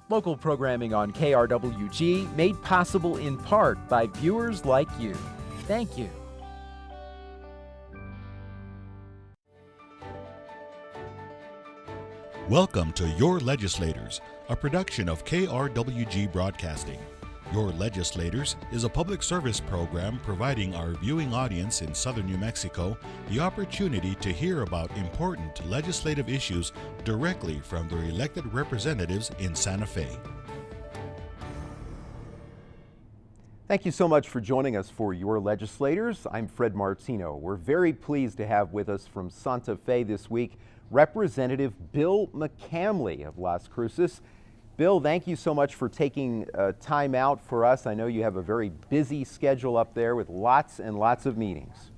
Local programming on KRWG made possible in part by viewers like you. Thank you. Welcome to Your Legislators, a production of KRWG Broadcasting. Your Legislators is a public service program providing our viewing audience in southern New Mexico the opportunity to hear about important legislative issues directly from their elected representatives in Santa Fe. Thank you so much for joining us for Your Legislators. I'm Fred Martino. We're very pleased to have with us from Santa Fe this week Representative Bill McCamley of Las Cruces. Bill, thank you so much for taking time out for us. I know you have a very busy schedule up there with lots and lots of meetings.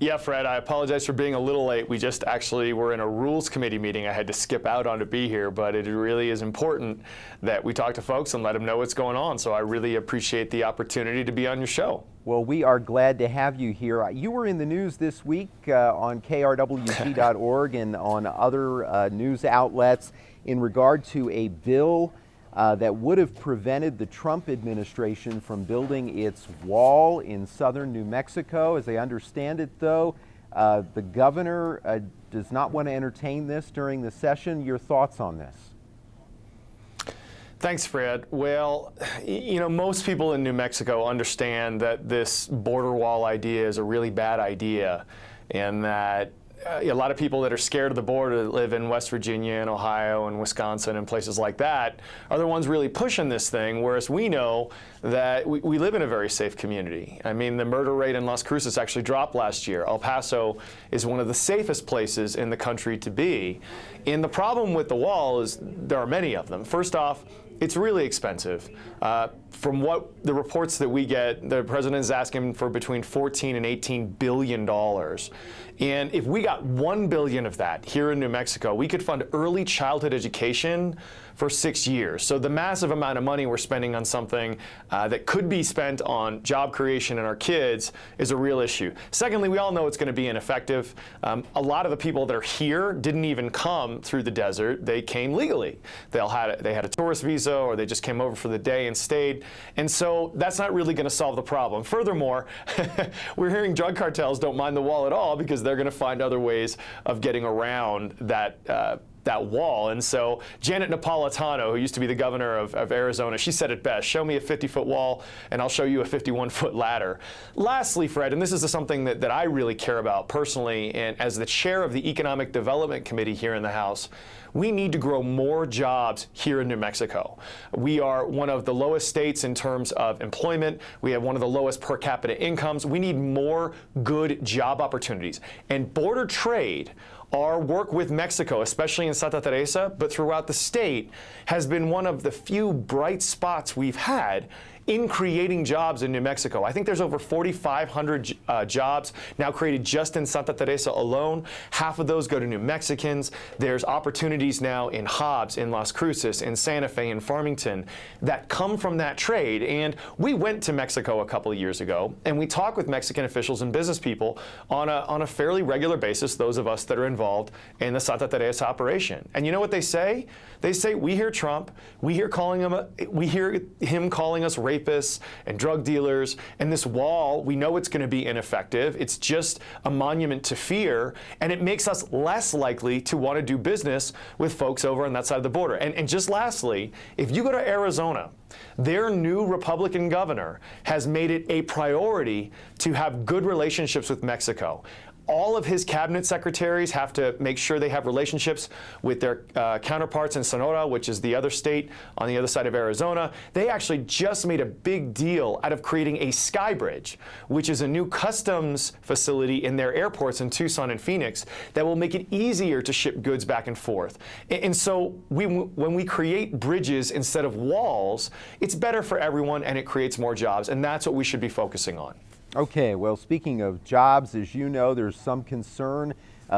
Yeah, Fred, I apologize for being a little late. We just actually were in a Rules Committee meeting I had to skip out on to be here, but it really is important that we talk to folks and let them know what's going on. So I really appreciate the opportunity to be on your show. Well, we are glad to have you here. You were in the news this week on KRWG.org and on other news outlets in regard to a bill that would have prevented the Trump administration from building its wall in southern New Mexico. As I understand it, though, the governor does not want to entertain this during the session. Your thoughts on this? Thanks, Fred. Well, you know, most people in New Mexico understand that this border wall idea is a really bad idea, and that a lot of people that are scared of the border that live in West Virginia and Ohio and Wisconsin and places like that are the ones really pushing this thing, whereas we know that we live in a very safe community. I mean, the murder rate in Las Cruces actually dropped last year. El Paso is one of the safest places in the country to be. And the problem with the wall is there are many of them. First off, it's really expensive. From what the reports that we get, the president is asking for between $14 and $18 billion. And if we got $1 billion of that here in New Mexico, we could fund early childhood education for 6 years. So the massive amount of money we're spending on something that could be spent on job creation and our kids is a real issue. Secondly, we all know it's going to be ineffective. A lot of the people that are here didn't even come through the desert. They came legally. They had a tourist visa, or they just came over for the day and stayed. And so that's not really going to solve the problem. Furthermore, we're hearing drug cartels don't mind the wall at all because they're going to find other ways of getting around that wall. And so Janet Napolitano, who used to be the governor of Arizona, she said it best: show me a 50-foot wall and I'll show you a 51-foot ladder. Lastly, Fred, and this is something that I really care about personally, and as the chair of the Economic Development Committee here in the House, we need to grow more jobs here in New Mexico. We are one of the lowest states in terms of employment. We have one of the lowest per capita incomes. We need more good job opportunities. And border trade, our work with Mexico, especially in Santa Teresa, but throughout the state, has been one of the few bright spots we've had in creating jobs in New Mexico. I think there's over 4,500 jobs now created just in Santa Teresa alone. Half of those go to New Mexicans. There's opportunities now in Hobbs, in Las Cruces, in Santa Fe, in Farmington that come from that trade. And we went to Mexico a couple of years ago, and we talked with Mexican officials and business people on a fairly regular basis, those of us that are involved in the Santa Teresa operation. And you know what they say? They say, we hear Trump, we hear him calling us rapists and drug dealers, and this wall, we know it's going to be ineffective. It's just a monument to fear, and it makes us less likely to want to do business with folks over on that side of the border. And just lastly, if you go to Arizona, their new Republican governor has made it a priority to have good relationships with Mexico. All of his cabinet secretaries have to make sure they have relationships with their counterparts in Sonora, which is the other state on the other side of Arizona. They actually just made a big deal out of creating a sky bridge, which is a new customs facility in their airports in Tucson and Phoenix that will make it easier to ship goods back and forth. And so when we create bridges instead of walls, it's better for everyone and it creates more jobs, and that's what we should be focusing on. Okay, well, speaking of jobs, as you know, there's some concern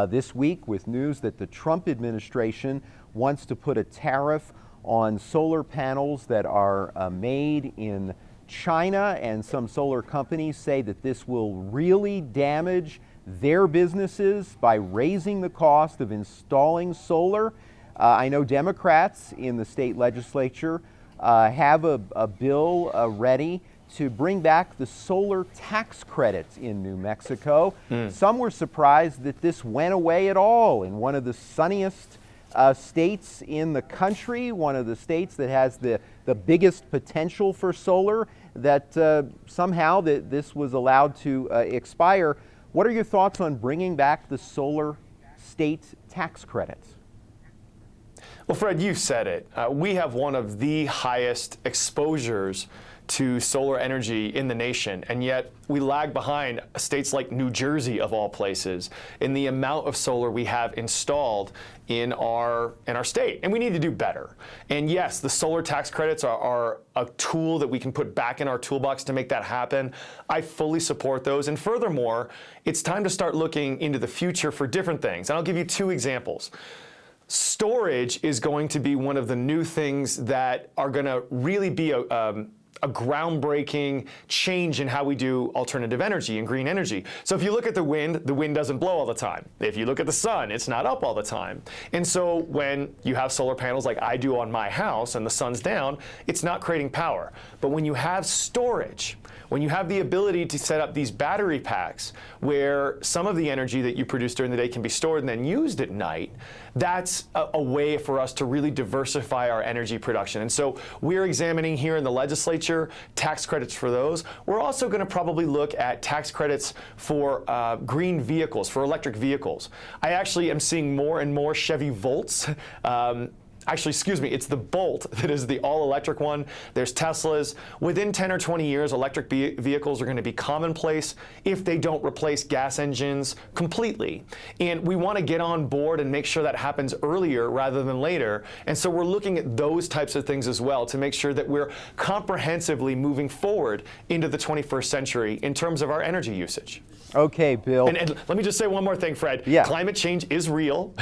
this week with news that the Trump administration wants to put a tariff on solar panels that are made in China, and some solar companies say that this will really damage their businesses by raising the cost of installing solar. I know Democrats in the state legislature have a bill ready to bring back the solar tax credits in New Mexico. Some were surprised that this went away at all in one of the sunniest states in the country, one of the states that has the biggest potential for solar, that somehow this was allowed to expire. What are your thoughts on bringing back the solar state tax credits? Well, Fred, you said it. We have one of the highest exposures to solar energy in the nation, and yet we lag behind states like New Jersey, of all places, in the amount of solar we have installed in our state, and we need to do better. And yes, the solar tax credits are a tool that we can put back in our toolbox to make that happen. I fully support those, and furthermore, it's time to start looking into the future for different things. And I'll give you two examples. Storage is going to be one of the new things that are going to really be a groundbreaking change in how we do alternative energy and green energy. So if you look at the wind doesn't blow all the time. If you look at the sun, it's not up all the time. And so when you have solar panels like I do on my house and the sun's down, it's not creating power. But when you have storage, when you have the ability to set up these battery packs where some of the energy that you produce during the day can be stored and then used at night, that's a way for us to really diversify our energy production. And so we're examining here in the legislature tax credits for those. We're also going to probably look at tax credits for green vehicles, for electric vehicles. I actually am seeing more and more Chevy Volts. Actually, excuse me, it's the Bolt that is the all-electric one. There's Teslas. Within 10 or 20 years, electric vehicles are going to be commonplace if they don't replace gas engines completely. And we want to get on board and make sure that happens earlier rather than later. And so we're looking at those types of things as well to make sure that we're comprehensively moving forward into the 21st century in terms of our energy usage. Okay, Bill. And let me just say one more thing, Fred. Yeah. Climate change is real.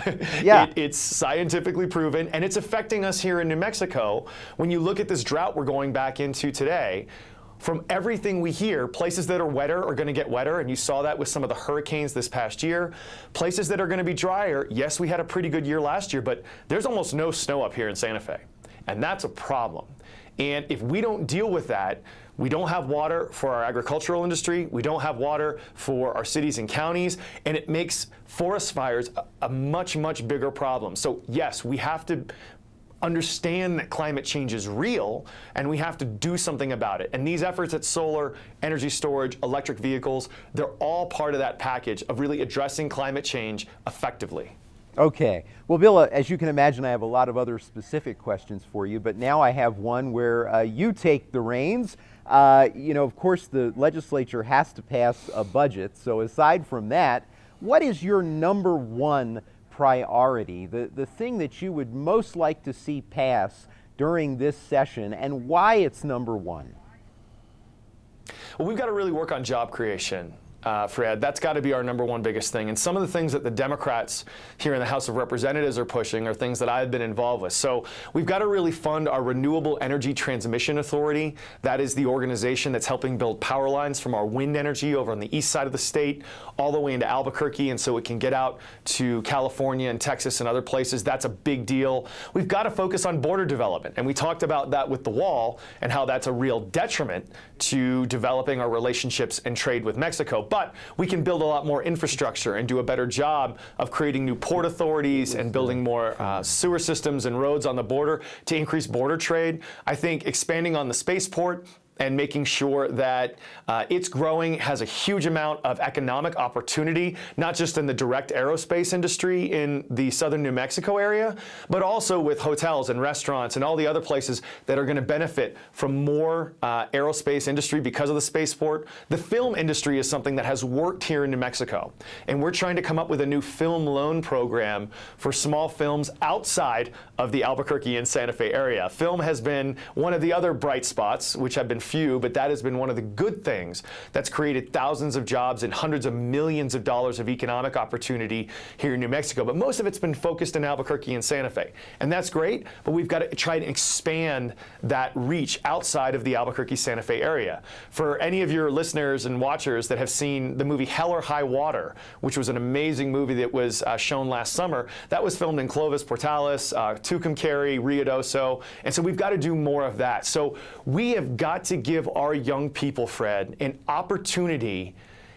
Yeah. It's scientifically proven, and it's affecting us here in New Mexico. When you look at this drought we're going back into today, from everything we hear, places that are wetter are going to get wetter, and you saw that with some of the hurricanes this past year. Places that are going to be drier, yes, we had a pretty good year last year, but there's almost no snow up here in Santa Fe, and that's a problem. And if we don't deal with that, we don't have water for our agricultural industry, we don't have water for our cities and counties, and it makes forest fires a much, much bigger problem. So yes, we have to understand that climate change is real, and we have to do something about it. And these efforts at solar, energy storage, electric vehicles, they're all part of that package of really addressing climate change effectively. Okay. Well, Bill, as you can imagine, I have a lot of other specific questions for you, but now I have one where you take the reins. You know, of course, the legislature has to pass a budget. So aside from that, what is your number one priority, the thing that you would most like to see pass during this session, and why it's number one? Well, we've got to really work on job creation. Fred, that's got to be our number one biggest thing. And some of the things that the Democrats here in the House of Representatives are pushing are things that I've been involved with. So we've got to really fund our Renewable Energy Transmission Authority. That is the organization that's helping build power lines from our wind energy over on the east side of the state all the way into Albuquerque, and so it can get out to California and Texas and other places. That's a big deal. We've got to focus on border development, and we talked about that with the wall and how that's a real detriment to developing our relationships and trade with Mexico. But we can build a lot more infrastructure and do a better job of creating new port authorities and building more sewer systems and roads on the border to increase border trade. I think expanding on the spaceport and making sure that it's growing has a huge amount of economic opportunity, not just in the direct aerospace industry in the southern New Mexico area, but also with hotels and restaurants and all the other places that are going to benefit from more aerospace industry because of the spaceport. The film industry is something that has worked here in New Mexico, and we're trying to come up with a new film loan program for small films outside of the Albuquerque and Santa Fe area. Film has been one of the other bright spots, which have been few, but that has been one of the good things that's created thousands of jobs and hundreds of millions of dollars of economic opportunity here in New Mexico. But most of it's been focused in Albuquerque and Santa Fe. And that's great, but we've got to try to expand that reach outside of the Albuquerque-Santa Fe area. For any of your listeners and watchers that have seen the movie Hell or High Water, which was an amazing movie that was shown last summer, that was filmed in Clovis, Portales, Tucumcari, Ruidoso, and so we've got to do more of that. So we have got to give our young people, Fred, an opportunity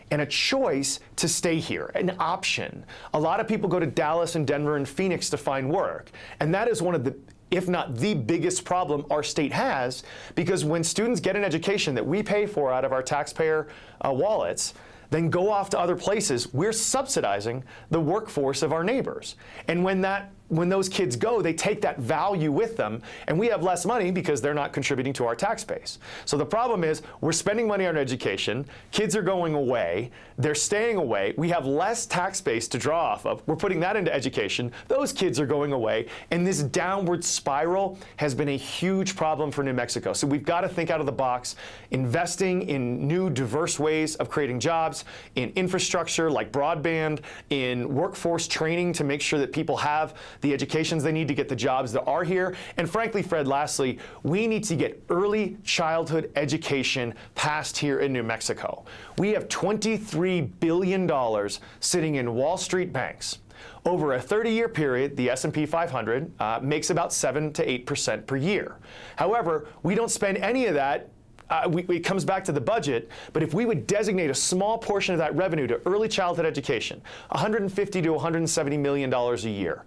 and a choice to stay here, an option. A lot of people go to Dallas and Denver and Phoenix to find work, and that is one of the, if not the biggest problem our state has, because when students get an education that we pay for out of our taxpayer wallets, then go off to other places, we're subsidizing the workforce of our neighbors. And when those kids go, they take that value with them, and we have less money because they're not contributing to our tax base. So the problem is we're spending money on education, kids are going away, they're staying away, we have less tax base to draw off of, we're putting that into education, those kids are going away, and this downward spiral has been a huge problem for New Mexico. So we've got to think out of the box, investing in new diverse ways of creating jobs, in infrastructure like broadband, in workforce training to make sure that people have the educations they need to get the jobs that are here. And frankly, Fred, lastly, we need to get early childhood education passed here in New Mexico. We have $23 billion sitting in Wall Street banks. Over a 30-year period, the S&P 500 makes about 7 to 8% per year. However, we don't spend any of that. It comes back to the budget, but if we would designate a small portion of that revenue to early childhood education, $150 to $170 million a year,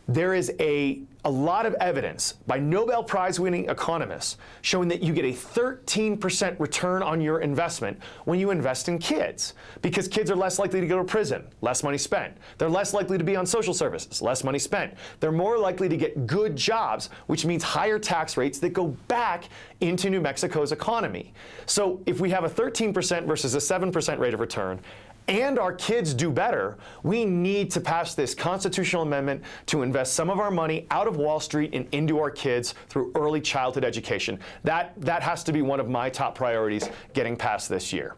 there is a lot of evidence by Nobel Prize-winning economists showing that you get a 13% return on your investment when you invest in kids, because kids are less likely to go to prison, less money spent. They're less likely to be on social services, less money spent. They're more likely to get good jobs, which means higher tax rates that go back into New Mexico's economy. So if we have a 13% versus a 7% rate of return, and our kids do better, we need to pass this constitutional amendment to invest some of our money out of Wall Street and into our kids through early childhood education. That has to be one of my top priorities getting passed this year.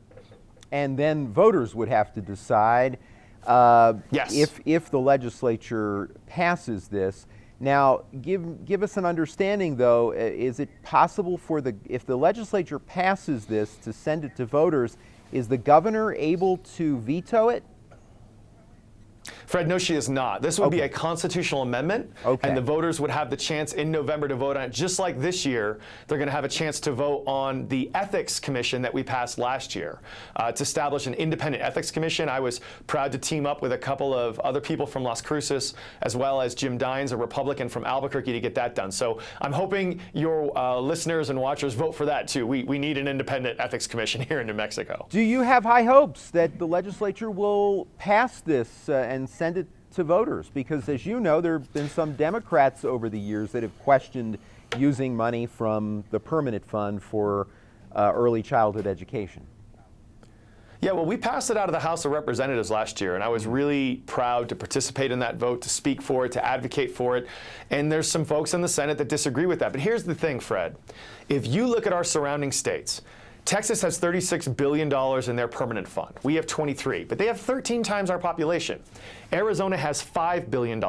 And then voters would have to decide yes. if the legislature passes this. Now, give us an understanding, though. Is it possible if the legislature passes this, to send it to voters? Is the governor able to veto it? Fred, no, she is not. This would be a constitutional amendment, and the voters would have the chance in November to vote on it. Just like this year, they're going to have a chance to vote on the Ethics Commission that we passed last year to establish an independent ethics commission. I was proud to team up with a couple of other people from Las Cruces, as well as Jim Dines, a Republican from Albuquerque, to get that done. So I'm hoping your listeners and watchers vote for that, too. We need an independent ethics commission here in New Mexico. Do you have high hopes that the legislature will pass this and send it to voters? Because, as you know, there have been some Democrats over the years that have questioned using money from the permanent fund for early childhood education. Yeah, well, we passed it out of the House of Representatives last year, and I was really proud to participate in that vote, to speak for it, to advocate for it. And there's some folks in the Senate that disagree with that. But here's the thing, Fred. If you look at our surrounding states, Texas has $36 billion in their permanent fund. We have 23, but they have 13 times our population. Arizona has $5 billion,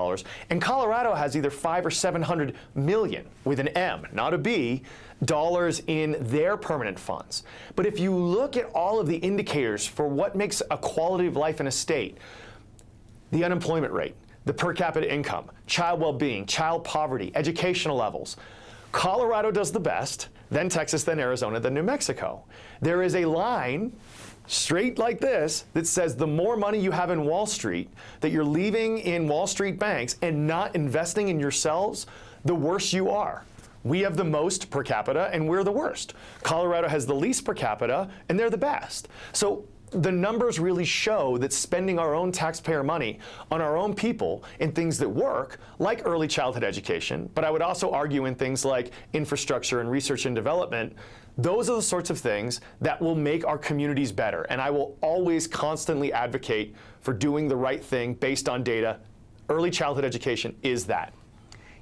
and Colorado has either 500 or 700 million, with an M, not a B, dollars in their permanent funds. But if you look at all of the indicators for what makes a quality of life in a state, the unemployment rate, the per capita income, child well-being, child poverty, educational levels, Colorado does the best, then Texas, then Arizona, then New Mexico. There is a line straight like this that says the more money you have in Wall Street that you're leaving in Wall Street banks and not investing in yourselves, the worse you are. We have the most per capita, and we're the worst. Colorado has the least per capita, and they're the best. So the numbers really show that spending our own taxpayer money on our own people in things that work, like early childhood education, but I would also argue in things like infrastructure and research and development, those are the sorts of things that will make our communities better. And I will always constantly advocate for doing the right thing based on data. Early childhood education is that.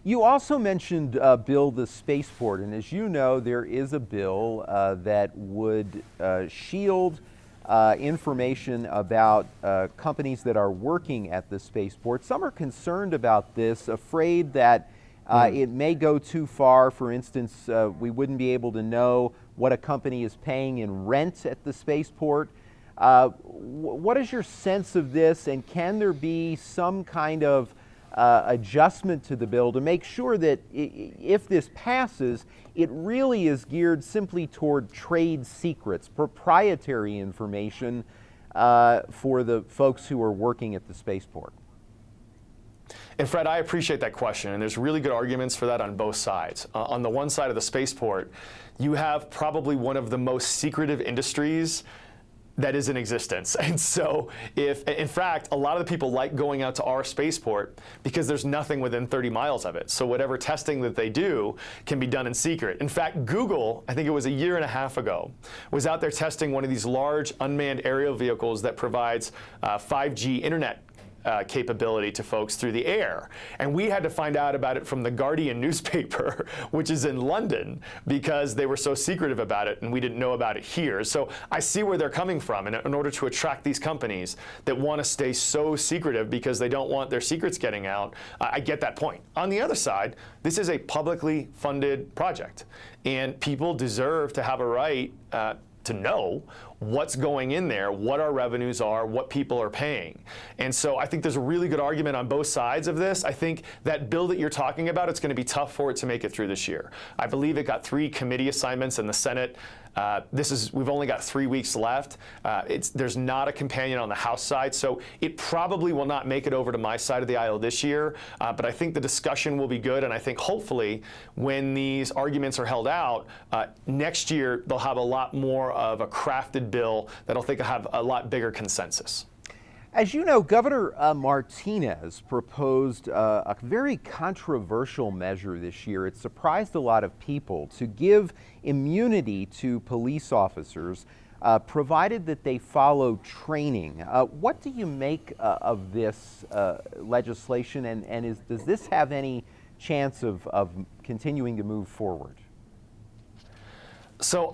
You also mentioned, Bill, the Spaceport, and as you know, there is a bill that would shield information about companies that are working at the Spaceport. Some are concerned about this, afraid that it may go too far. For instance, we wouldn't be able to know what a company is paying in rent at the Spaceport. What is your sense of this, and can there be some kind of adjustment to the bill to make sure that if this passes, it really is geared simply toward trade secrets, proprietary information for the folks who are working at the Spaceport? And Fred, I appreciate that question, and there's really good arguments for that on both sides. On the one side of the Spaceport, you have probably one of the most secretive industries that is in existence. And so in fact, a lot of the people like going out to our spaceport because there's nothing within 30 miles of it. So whatever testing that they do can be done in secret. In fact, Google, I think it was a year and a half ago, was out there testing one of these large unmanned aerial vehicles that provides 5G internet capability to folks through the air. And we had to find out about it from the Guardian newspaper, which is in London, because they were so secretive about it and we didn't know about it here. So I see where they're coming from. And in order to attract these companies that want to stay so secretive because they don't want their secrets getting out, I get that point. On the other side, this is a publicly funded project, and people deserve to have a right to know what's going in there, what our revenues are, what people are paying. And so I think there's a really good argument on both sides of this. I think that bill that you're talking about, it's going to be tough for it to make it through this year. I believe it got 3 committee assignments in the Senate. We've only got 3 weeks left. There's not a companion on the House side, so it probably will not make it over to my side of the aisle this year. But I think the discussion will be good, and I think hopefully when these arguments are held out, next year they'll have a lot more of a crafted bill that'll think will have a lot bigger consensus. As you know, Governor Martinez proposed a very controversial measure this year. It surprised a lot of people to give immunity to police officers, provided that they follow training. What do you make of this legislation, and does this have any chance of continuing to move forward? So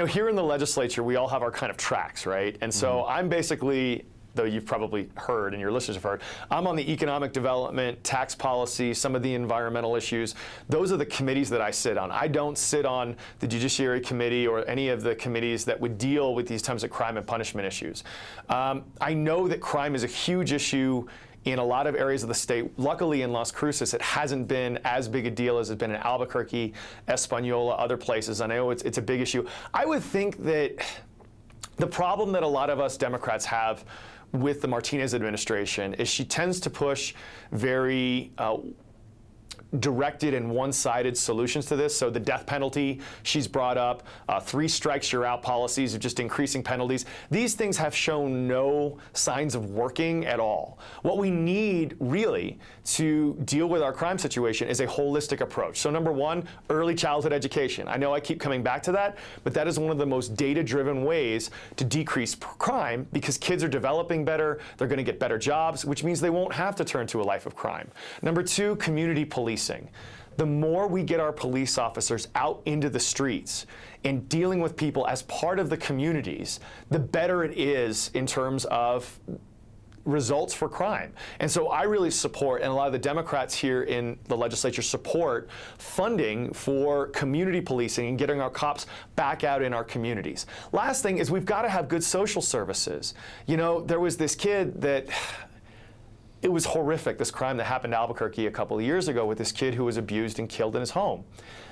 here in the legislature, we all have our kind of tracks, right? And so I'm basically, though you've probably heard and your listeners have heard, I'm on the economic development, tax policy, some of the environmental issues. Those are the committees that I sit on. I don't sit on the Judiciary Committee or any of the committees that would deal with these types of crime and punishment issues. I know that crime is a huge issue in a lot of areas of the state. Luckily in Las Cruces, it hasn't been as big a deal as it's been in Albuquerque, Española, other places. I know it's a big issue. I would think that the problem that a lot of us Democrats have with the Martinez administration is she tends to push very directed and one-sided solutions to this. So the death penalty she's brought up, 3 strikes you're out policies of just increasing penalties. These things have shown no signs of working at all. What we need really to deal with our crime situation is a holistic approach. So number 1, early childhood education. I know I keep coming back to that, but that is one of the most data-driven ways to decrease crime because kids are developing better, they're going to get better jobs, which means they won't have to turn to a life of crime. Number 2, community policing. The more we get our police officers out into the streets and dealing with people as part of the communities, the better it is in terms of results for crime. And so I really support, and a lot of the Democrats here in the legislature support, funding for community policing and getting our cops back out in our communities. Last thing is we've got to have good social services. You know, there was this kid that it was horrific, this crime that happened in Albuquerque a couple of years ago with this kid who was abused and killed in his home.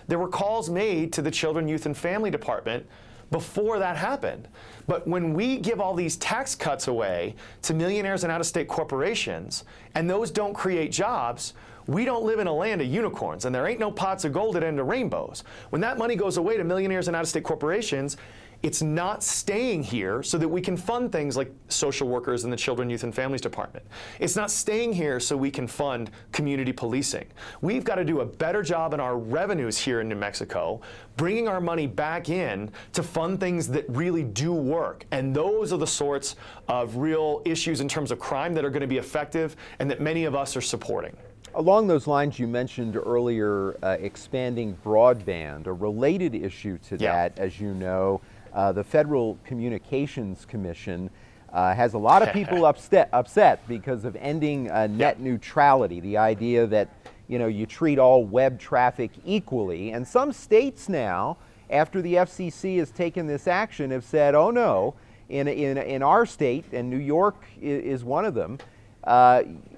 There were calls made to the Children, Youth, and Family Department before that happened. But when we give all these tax cuts away to millionaires and out-of-state corporations, and those don't create jobs, we don't live in a land of unicorns, and there ain't no pots of gold at the end of rainbows. When that money goes away to millionaires and out-of-state corporations, it's not staying here so that we can fund things like social workers in the Children, Youth, and Families Department. It's not staying here so we can fund community policing. We've got to do a better job in our revenues here in New Mexico, bringing our money back in to fund things that really do work. And those are the sorts of real issues in terms of crime that are going to be effective and that many of us are supporting. Along those lines, you mentioned earlier expanding broadband. A related issue to that, as you know, the Federal Communications Commission has a lot of people upset because of ending net neutrality, the idea that you treat all web traffic equally. And some states now, after the FCC has taken this action, have said, oh no, in our state, and New York is one of them,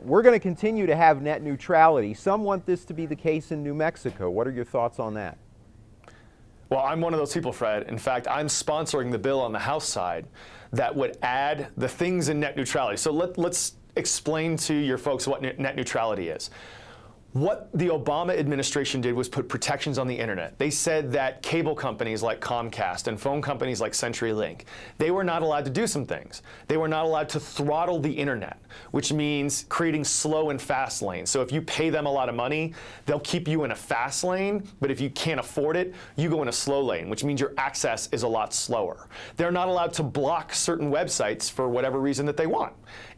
we're going to continue to have net neutrality. Some want this to be the case in New Mexico. What are your thoughts on that? Well, I'm one of those people, Fred. In fact, I'm sponsoring the bill on the House side that would add the things in net neutrality. So let's explain to your folks what net neutrality is. What the Obama administration did was put protections on the internet. They said that cable companies like Comcast and phone companies like CenturyLink, they were not allowed to do some things. They were not allowed to throttle the internet, which means creating slow and fast lanes. So if you pay them a lot of money, they'll keep you in a fast lane, but if you can't afford it, you go in a slow lane, which means your access is a lot slower. They're not allowed to block certain websites for whatever reason that they want.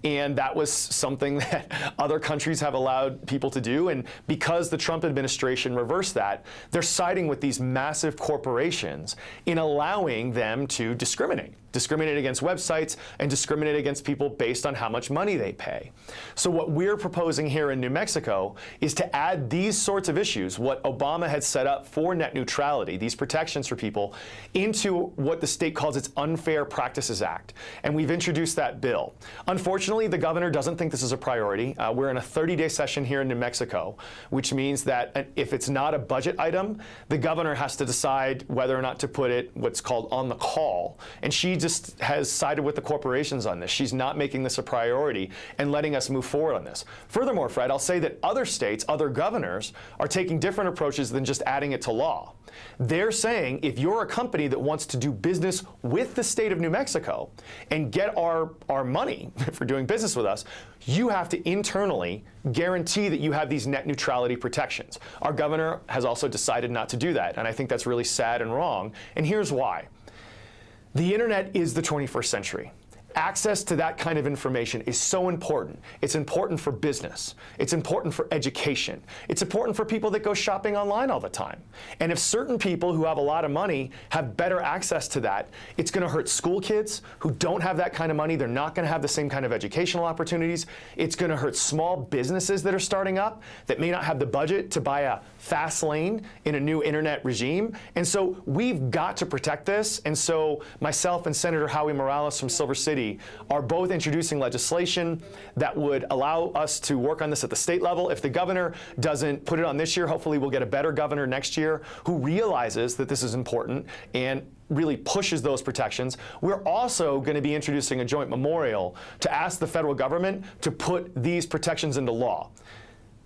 And that was something that other countries have allowed people to do. And because the Trump administration reversed that, they're siding with these massive corporations in allowing them to discriminate against websites and discriminate against people based on how much money they pay. So what we're proposing here in New Mexico is to add these sorts of issues, what Obama had set up for net neutrality, these protections for people, into what the state calls its Unfair Practices Act. And we've introduced that bill. Unfortunately, the governor doesn't think this is a priority. We're in a 30-day session here in New Mexico, which means that if it's not a budget item, the governor has to decide whether or not to put it what's called on the call. And she just has sided with the corporations on this. She's not making this a priority and letting us move forward on this. Furthermore, Fred, I'll say that other states, other governors, are taking different approaches than just adding it to law. They're saying if you're a company that wants to do business with the state of New Mexico and get our money for doing business with us, you have to internally guarantee that you have these net neutrality protections. Our governor has also decided not to do that, and I think that's really sad and wrong, and here's why. The internet is the 21st century. Access to that kind of information is so important. It's important for business. It's important for education. It's important for people that go shopping online all the time. And if certain people who have a lot of money have better access to that, it's going to hurt school kids who don't have that kind of money. They're not going to have the same kind of educational opportunities. It's going to hurt small businesses that are starting up that may not have the budget to buy a fast lane in a new internet regime. And so we've got to protect this. And so myself and Senator Howie Morales from Silver City are both introducing legislation that would allow us to work on this at the state level. If the governor doesn't put it on this year, hopefully we'll get a better governor next year who realizes that this is important and really pushes those protections. We're also going to be introducing a joint memorial to ask the federal government to put these protections into law.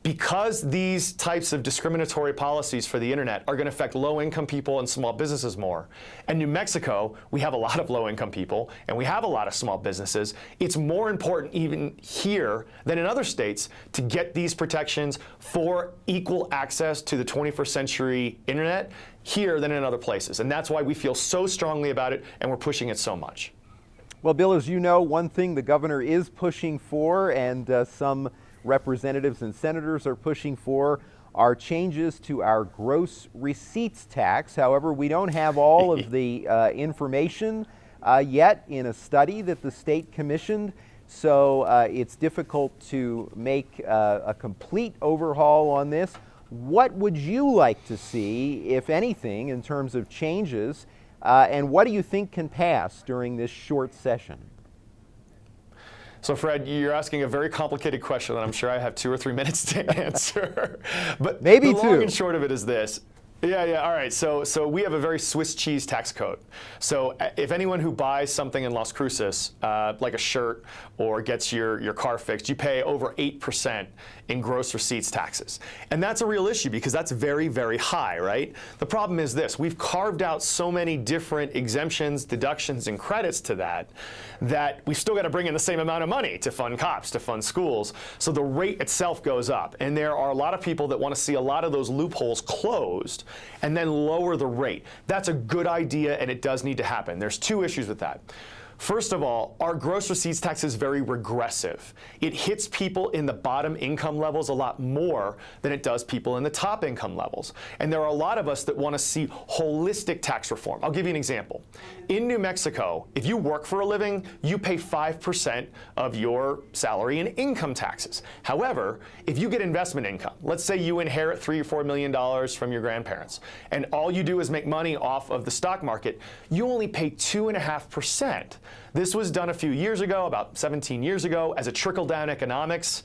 Because these types of discriminatory policies for the internet are going to affect low-income people and small businesses more. And New Mexico, we have a lot of low-income people, and we have a lot of small businesses. It's more important even here than in other states to get these protections for equal access to the 21st century internet here than in other places. And that's why we feel so strongly about it, and we're pushing it so much. Well, Bill, as you know, one thing the governor is pushing for, and some representatives and senators are pushing for, are changes to our gross receipts tax. However, we don't have all of the information yet in a study that the state commissioned, so it's difficult to make a complete overhaul on this. What would you like to see, if anything, in terms of changes, and what do you think can pass during this short session? So, Fred, you're asking a very complicated question that I'm sure I have 2 or 3 minutes to answer. But maybe the two. long and short of it is this. Yeah, all right. So we have a very Swiss cheese tax code. So if anyone who buys something in Las Cruces, like a shirt or gets your car fixed, you pay over 8% in gross receipts taxes. And that's a real issue because that's very, very high, right? The problem is this. We've carved out so many different exemptions, deductions, and credits to that we've still got to bring in the same amount of money to fund cops, to fund schools. So the rate itself goes up. And there are a lot of people that want to see a lot of those loopholes closed and then lower the rate. That's a good idea, and it does need to happen. There's 2 issues with that. First of all, our gross receipts tax is very regressive. It hits people in the bottom income levels a lot more than it does people in the top income levels. And there are a lot of us that want to see holistic tax reform. I'll give you an example. In New Mexico, if you work for a living, you pay 5% of your salary in income taxes. However, if you get investment income, let's say you inherit $3 or $4 million from your grandparents, and all you do is make money off of the stock market, you only pay 2.5%. This was done a few years ago, about 17 years ago, as a trickle-down economics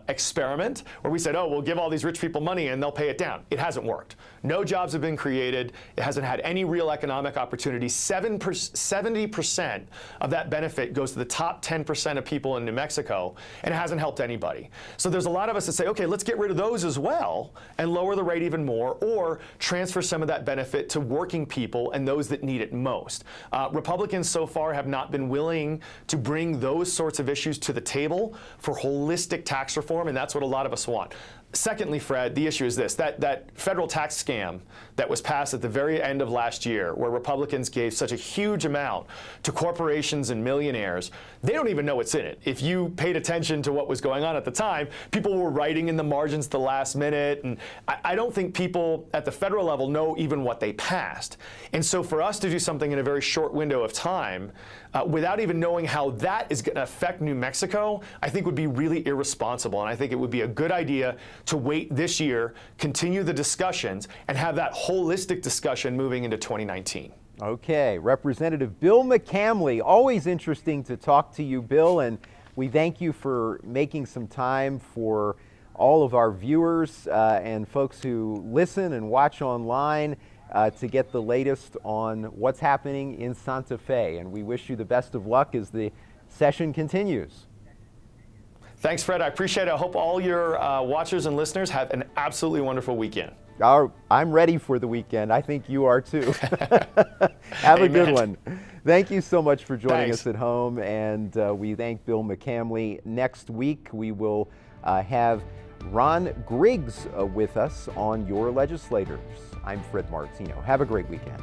experiment where we said, oh, we'll give all these rich people money and they'll pay it down. It hasn't worked. No jobs have been created. It hasn't had any real economic opportunity. 70% of that benefit goes to the top 10% of people in New Mexico, and it hasn't helped anybody. So there's a lot of us that say, okay, let's get rid of those as well and lower the rate even more, or transfer some of that benefit to working people and those that need it most. Republicans so far have not been willing to bring those sorts of issues to the table for holistic tax reform, and that's what a lot of us want. Secondly, Fred, the issue is this, that federal tax scam that was passed at the very end of last year, where Republicans gave such a huge amount to corporations and millionaires, they don't even know what's in it. If you paid attention to what was going on at the time, people were writing in the margins at the last minute, and I don't think people at the federal level know even what they passed. And so for us to do something in a very short window of time, without even knowing how that is going to affect New Mexico, I think would be really irresponsible. And I think it would be a good idea to wait this year, continue the discussions, and have that holistic discussion moving into 2019. Okay, Representative Bill McCamley, always interesting to talk to you, Bill, and we thank you for making some time for all of our viewers and folks who listen and watch online to get the latest on what's happening in Santa Fe. And we wish you the best of luck as the session continues. Thanks, Fred. I appreciate it. I hope all your watchers and listeners have an absolutely wonderful weekend. I'm ready for the weekend. I think you are too. Have a good one. Thank you so much for joining us at home, and we thank Bill McCamley. Next week, we will have Ron Griggs with us on Your Legislators. I'm Fred Martino. Have a great weekend.